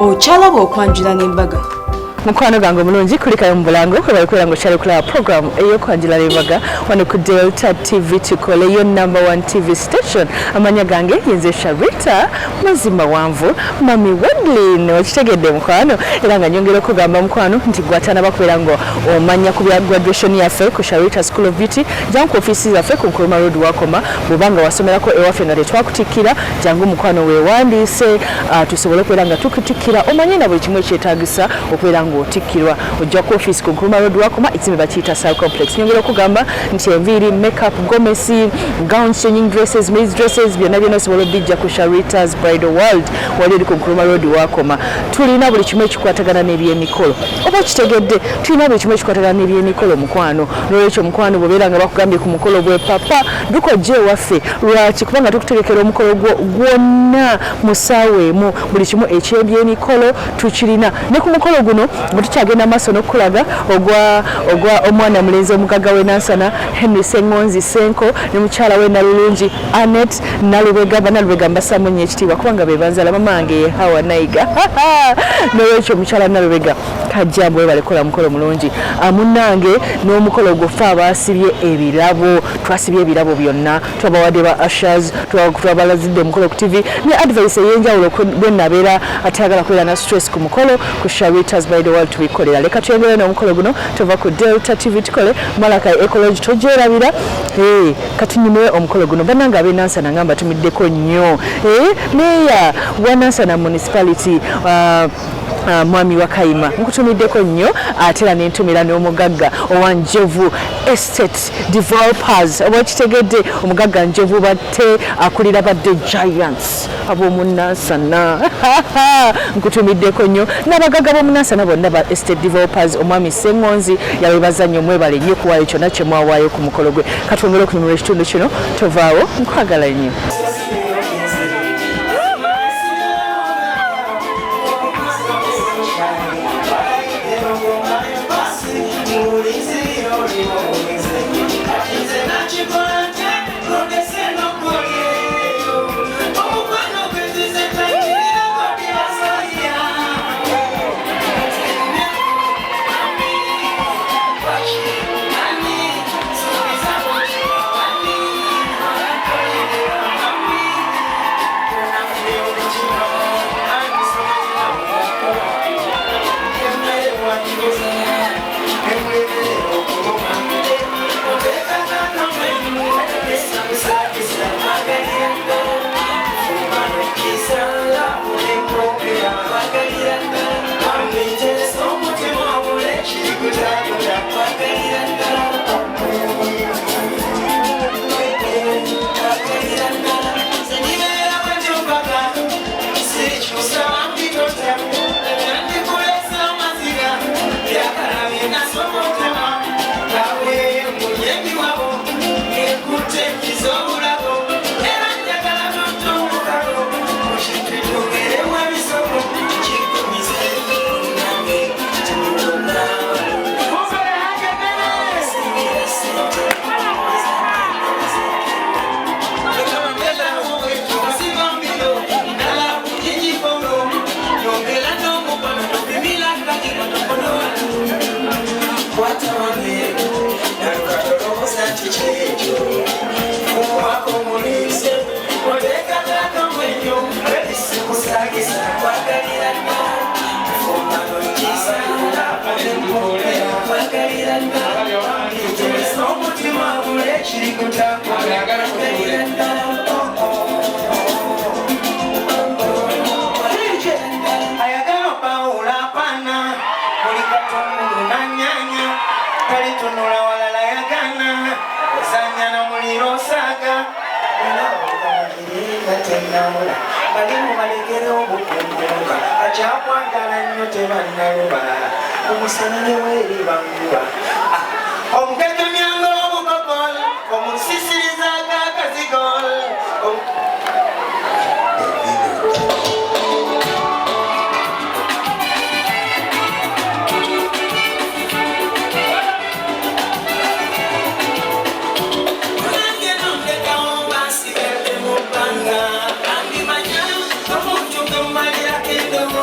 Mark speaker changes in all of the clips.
Speaker 1: Ochalaba okwanjula n'embaga.
Speaker 2: Mukwano gange mulungi kulikayo mu bulango kwebalikwera ngo kyali kulaba program ey'okwanjula n'embaga wano ku Delta TV tukole yo #1 TV station. Amanya gange yenze Sharita mazima wanvu mami Wadlin okitegedde mukwano era nga nyongera okugamba mukwano nti gwatana bakwera ngo omanya ku bya graduation yaffe ku Sharita School of Beauty jangu ku office zaffe ku Nkrumah Road wakoma bubanga wasomerako ewaffe nga tetwakutikira jangu mukwano wewandiise tusobole okwera nga tukutikira omanye na buli kimu ekyetaagisa okwera nga otikirwa ojja ku office ku Nkrumah Road wakoma ekizimbe bakiyita Sal Complex. Nyongera okugamba nti enviiri makeup gomesi gowns changing dresses maids dresses byonna byonna osobola obijja ku Sharita's Bridal World wali eri ku Nkrumah Road wakoma. Tulina buli kimu ekikwatagana n'ebyemikolo oba kitegedde tulina buli kimu ekikwatagana n'ebyemikolo mukwano n'olwekyo mukwano bwobeera nga bakugambye ku mukolo gwe papa dukojja ewaffe lwaki kubanga tukutegekera omukolo gwonna musaawe emu buli kimu ekyebyemikolo tukirina ne ku mukolo guno tukyagenda maaso n'okulaga ogwa omwana mulenzi omugaga we Nansana Henry Sengonzi Senko ne mukyala we Nalulungi Anet Nalubega Banalubega mbasaamu nnyo ekitiibwa kubanga be banzala mamange Hawa Naiga n'olwekyo mukyala Nalubega kajjambo we balekola mukolo mulungi amunange n'omukolo gwofa abaasibye ebirabo twasibye ebirabo byonna twabawadde ba ushers twabalazidde omukolo ku TV ne advice ey'enjawulo bwe nabeera atayagala kubeera na stress ku mukolo ku Sharita's Bridal World tubikolera. Leka tuyongere n'omukolo guno tuva ku Delta TV tukole Malaka Ecology tojerabira katunyume omukolo guno bannanga ab'e Nansana ngamba tumiddeko nnyo meya wa Nansana municipality mwami wa Kayima nkutumiddeko nnyo atera n'entumira n'omugagga owa Njovu Estate Developers oba kitegedde omugagga Njovu batte akulira badde Giants ab'omu Nansana nkutumiddeko nnyo n'abagagga b'omu Nansana bonna ba Estate Developers omwami Sengonzi yabebaza nnyo mwebale nnyo kuwaayo kyonna kye mwawaayo ku mukolo gwe katwongere okunyumira ekitundu kino tovaawo nkwagala nnyo.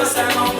Speaker 3: Sana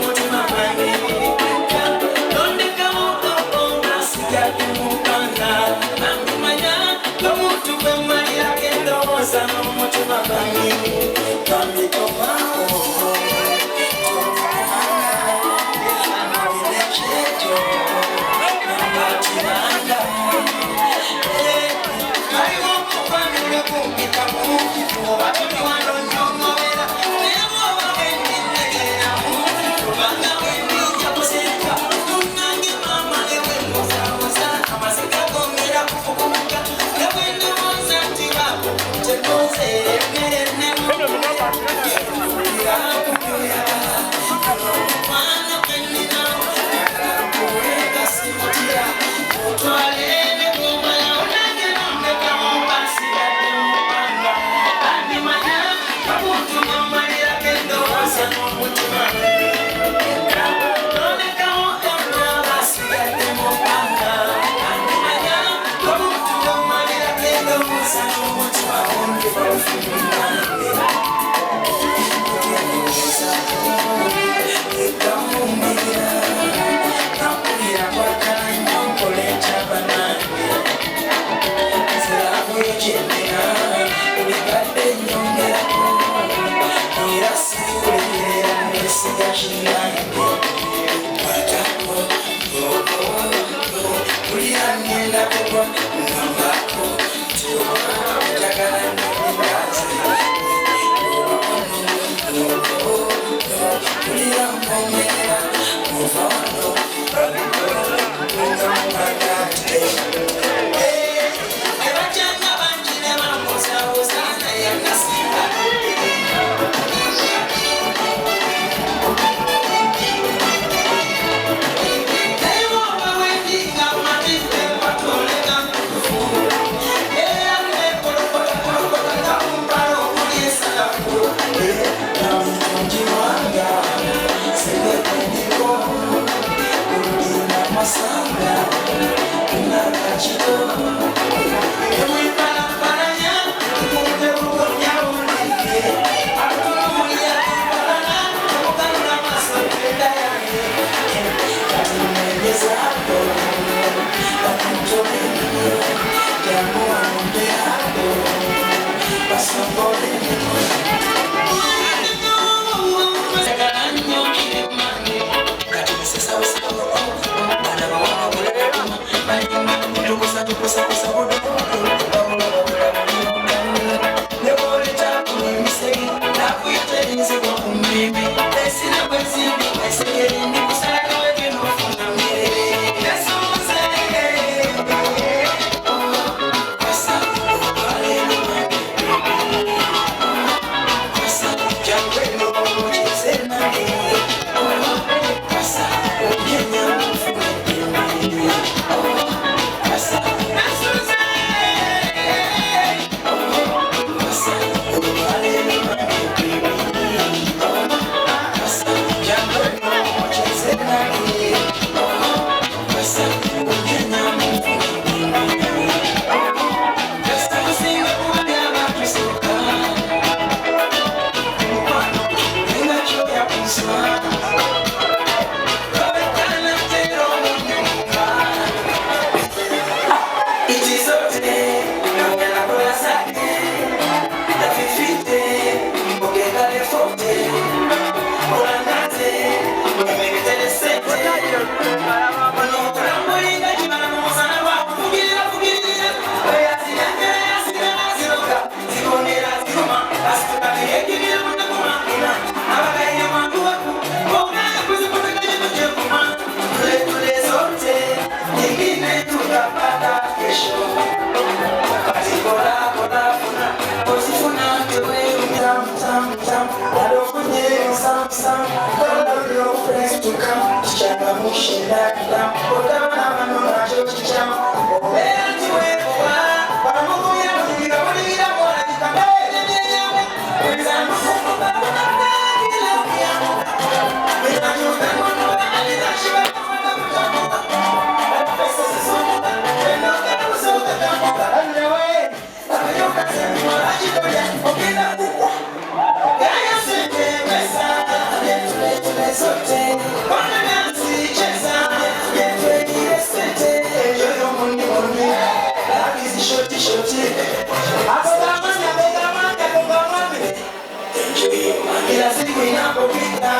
Speaker 3: Enjoy your money. kila siku inapopita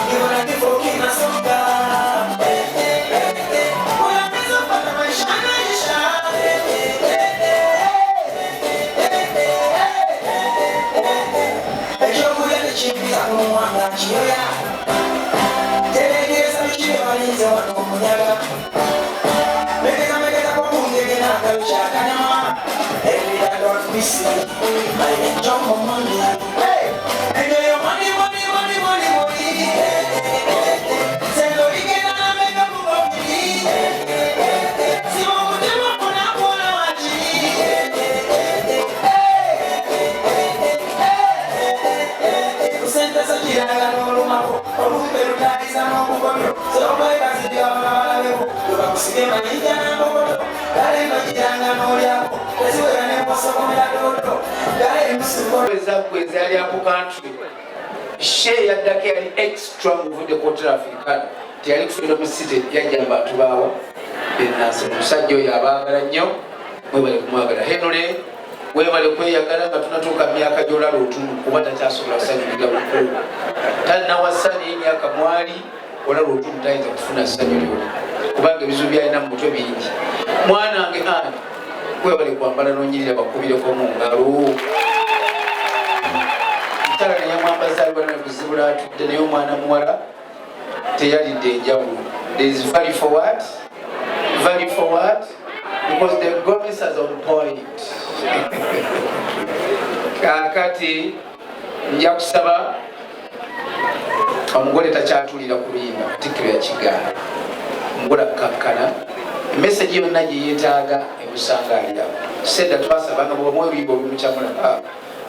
Speaker 3: niona kifo kinasonga unaweza kupata maisha ekiyokulya tekimpita kumuwanga kiyoya teregereza bikiri balinze wano omunyaga megeza kokungegena kalukyakanyama every day I don't miss it I enjoy my money enjoy your money money money money money sendo ligena na mega mugombi simo mutema kuna kuona wachi usente sakiranga n'olumako olumbe lutaliza n'omukono soboyebazibya abalabeho lubakusige manyija n'ambogoto kale nokiranga n'olyako eziwera nemposokomera dodo kale emusigoezagwezi ali ako country she yaddako yali extra muvudde kotera africana teyali kufunda mu city yajja abantu baawa benansi omusajja oyo abaagala nnyo mwebale kumwagala henole webale kweyagala nga tunatuuka myaka gyolala otundu kuba takyasobola kusanyuliga bukulu talinawa naye emyaka mwali olala otundu tayinza kufuna ssanyu lyona kubanga ebizibu byalina mu mutwe bingi mwana wange ani webale kwambala nonyirira bakubireko mu ngalo ntala neyamwambaza alibana kuzibula atudde naye omwana muwala teyalidde enjawulo thereis value for what? Value for what? Because the goddess is on point. Kakati nja kusaba omugole takyatulira ku luyimba katikkiro ya kigaana omugole akakkana emesagi yonna gye yeetaaga emusangalira sedda twasabanga bwomwe oluyimba olumukyamula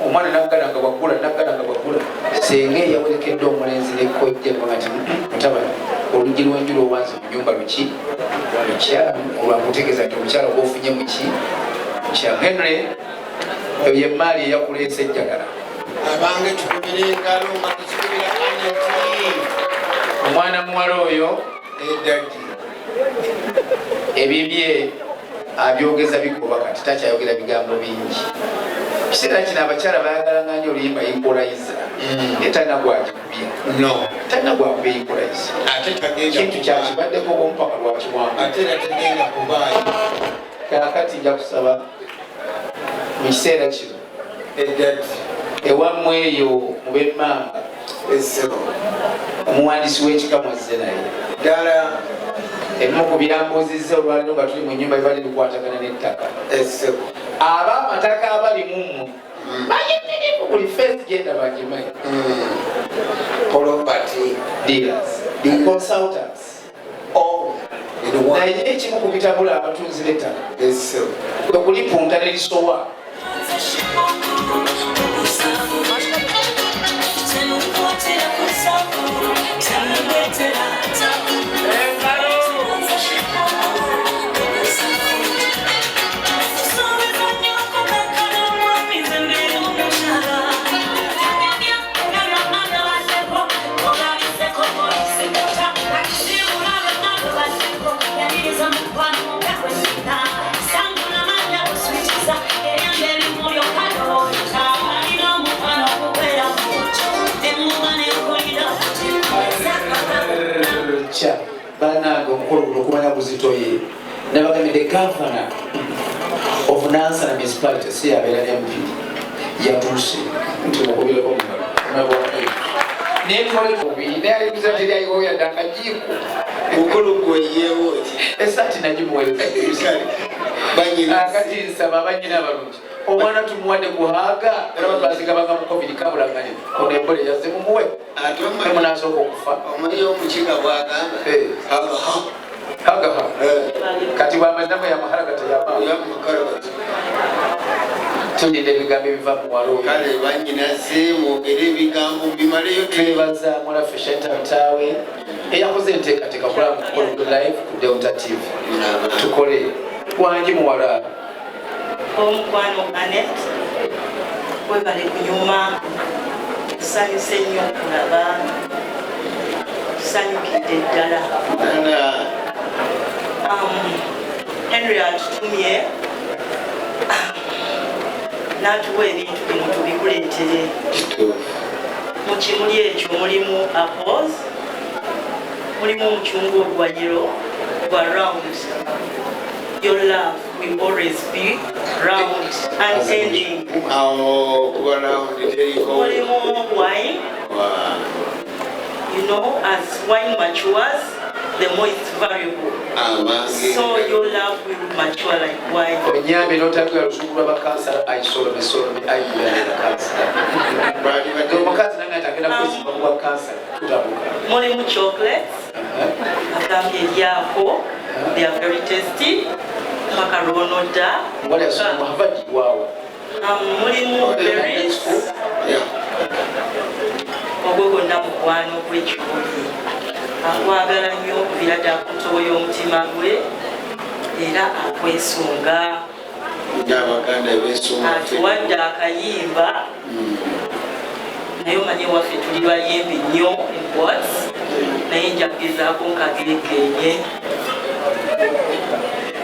Speaker 3: omwana naggalanga bwagula senga eyawerekedde omulenzi nekojja nti mutabani olugi lwenjula owanze mu nyumba luki olwakutegeeza nti omukyala gwofunye muki mukya henry eyo yemaali eyakuleesa ejjagala abange tukubira engalo nga tuzikubira kanyati omwana muwala oyo eddaji ebibye abyogeza bigoba kati takyayogera bigambo bingi kiseera kino abakyala bayagalanga nyo oluyimba equaliza naye talina gwagikubya talina gwakuba equaliza kintu kyakibaddeko bompaka lwakiwanga kakati nja kusaba mu kiseera kino ewammwe eyo mubemmanga omuwandiisi w'ekikamwazze naye ddala ebimu ku byambuzizza olwaliro nga tuli mu nyumba ebali bikwatagana n'ettaka ab'amataka abali mummwe bayimiriko buli fesi genda bagimanyi property dealers the consultants naye ekimu ku bitabula abatunzi b'ettaka kwe kulipunta nerisowa banange omukolo guno okumanya buzitoye nabagambye the governor of Nansana municipality si yabeera MP yatuuse nti mukubireko mungalo nayalibuzateriayoyaddangajiiko omukolo gweyewo esaati nagimuwereza kati nsaba abanyina abalungi omwana tumuwadde guhaaga era batwazigabanga mu covid kabulangane ono ebola yazze mumuwe emunasooka okufa omanyi omukiga bwagamba hagaha kati bwamazinamu yamaharagata yamaharagata tulinde ebigambo ebiva mu walo kale banyinaze mwogere ebigambo bimaleyo twebaza mulaffe shentamtaawe eyakoze enteekateeka kulaba mukukolo live ku Delta TV tukole wangi muwala
Speaker 4: omukwano Anet webale kunyuma tusanyuse nnyo okulaba tusanyukidde ddala Henry atutumye n'atuwa ebintu bino tubikuleetere. Mu kimuli ekyo mulimu apples, mulimu omucungwa ogwa yellow gwa round. Your love will always be round and ending. Mulimu wine. You know, as wine matures, the more it's valuable. So your love will mature like wine. Mulimu chocolates. They are very tasty. Macaroon da. Mulimu berries. Ogwogonna mukwano gw'ekikuli akwagala nnyo birada ku ntobo y'omutima gwe era akwesunga atuwadde akayimba naye omanye waffe tuli bayimbi nnyo enquats naye njakugezaako nkageregenye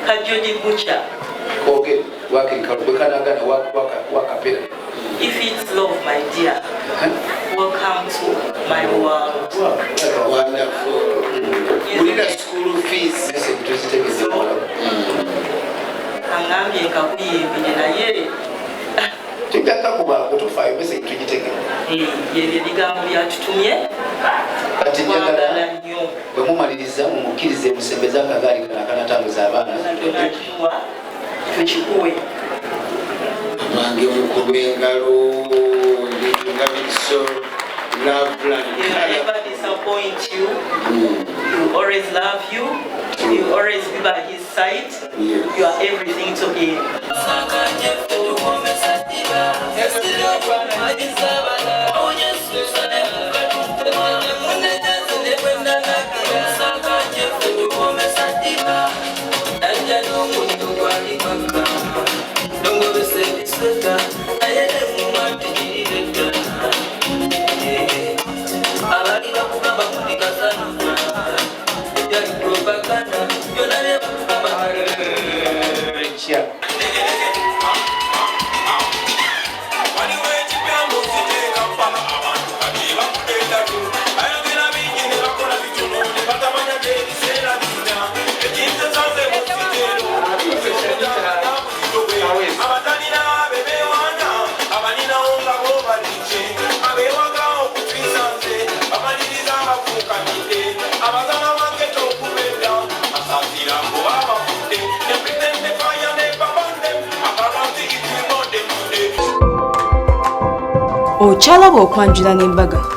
Speaker 4: Kajodi Butcher. If it's love, my dear, welcome to my world.
Speaker 5: Wonderful. We need a school fees.
Speaker 4: Angambye nkakuyembere naye ebyo ebigambo byatutumye twagala nnyo
Speaker 5: bwemumaliriza mumukkirize musembeze akagaali kana akanatambuza abaana
Speaker 4: tukikuwe
Speaker 5: abange mukuba engalo ebintu nga biso
Speaker 4: never disappoint you. He will always love you. He will always be by his side. You are everything to him.
Speaker 1: Okyalaba okwanjula n'embaga.